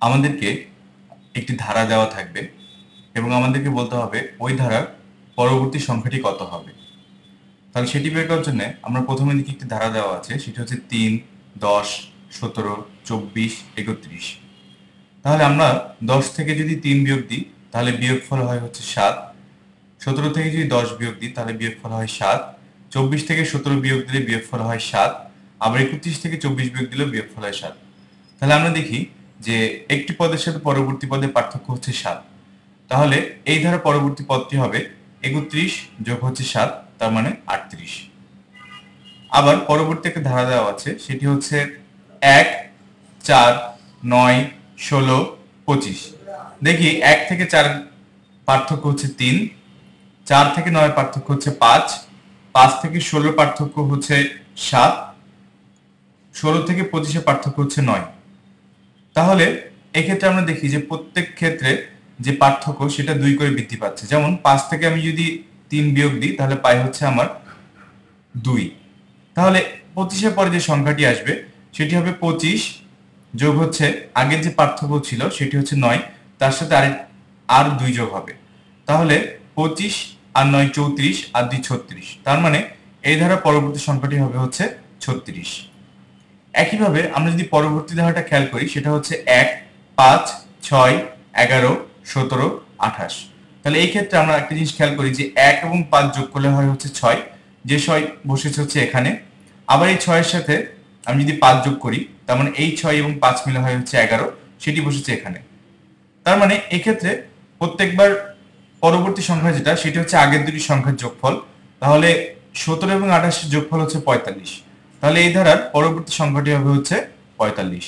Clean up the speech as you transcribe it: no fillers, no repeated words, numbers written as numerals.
আমাদেরকে একটি ধারা দেওয়া থাকবে এবং আমাদেরকে বলতে হবে ওই ধারার পরবর্তী সংখ্যাটি কত হবে। তাহলে সেটি বের করার জন্য আমরা প্রথমে দেখি একটি ধারা দেওয়া আছে, সেটি হচ্ছে 3, 10, 17, 24, 31। তাহলে আমরা 10 থেকে যদি 3 বিয়োগ দিই তাহলে বিয়োগফল হয় হচ্ছে 7। 17 থেকে যদি 10 বিয়োগ দিই তাহলে বিয়োগফল হয় 7। 24 থেকে 17 বিয়োগ দিলে বিয়োগফল হয় 7। আবার 31 থেকে 24 বিয়োগ দিলেও বিয়োগফল হয় 7। তাহলে আমরা দেখি যে একটি পদের সাথে পরবর্তী পদের পার্থক্য হচ্ছে 7। তাহলে এই ধারা পরবর্তী পদটি হবে 31 যোগ হচ্ছে 7, তার মানে 38। আবার পরবর্তী একটা ধারা দেওয়া আছে, সেটি হচ্ছে 1, 4, 9, 16, 25। দেখি 1 থেকে 4 পার্থক্য হচ্ছে 3, 4 থেকে 9 পার্থক্য হচ্ছে 5, 5 থেকে 16 পার্থক্য হচ্ছে 7, 16 থেকে 25 পার্থক্য হচ্ছে 9। তাহলে এক্ষেত্রে আমরা দেখি যে প্রত্যেক ক্ষেত্রে যে পার্থক্য সেটা 2 করে বৃদ্ধি পাচ্ছে। যেমন 5 থেকে আমি যদি 3 বিয়োগ দিই তাহলে পাই হচ্ছে আমার 2। তাহলে 25-এর পরে যে সংখ্যাটি আসবে সেটি হবে 25 যোগ হচ্ছে আগের যে পার্থক্য ছিল সেটি হচ্ছে 9, তার সাথে আর 2 যোগ হবে। তাহলে 25 আর 9 34 আর 2 36, তার মানে এই ধারা পরবর্তী সংখ্যাটি হবে হচ্ছে 36। একইভাবে আমরা যদি পরবর্তী ধারাটা খেয়াল করি সেটা হচ্ছে 1, 5, 6, 11, 17, 28। তাহলে এই ক্ষেত্রে আমরা একটা জিনিস খেয়াল করি যে 1 এবং 5 যোগ করলে হয় হচ্ছে 6, যে 6 বসেছে হচ্ছে এখানে। আবার এই 6 এর সাথে আমি যদি 5 যোগ করি তার মানে এই 6 এবং 5 মিলে হয় হচ্ছে 11, সেটি বসেছে এখানে। তার মানে এক্ষেত্রে প্রত্যেকবার পরবর্তী সংখ্যা যেটা সেটি হচ্ছে আগের দুটি সংখ্যার যোগফল। তাহলে 17 এবং 28 এর যোগফল হচ্ছে 45। তাহলে এই ধারার পরবর্তী সংখ্যাটি হবে হচ্ছে 45।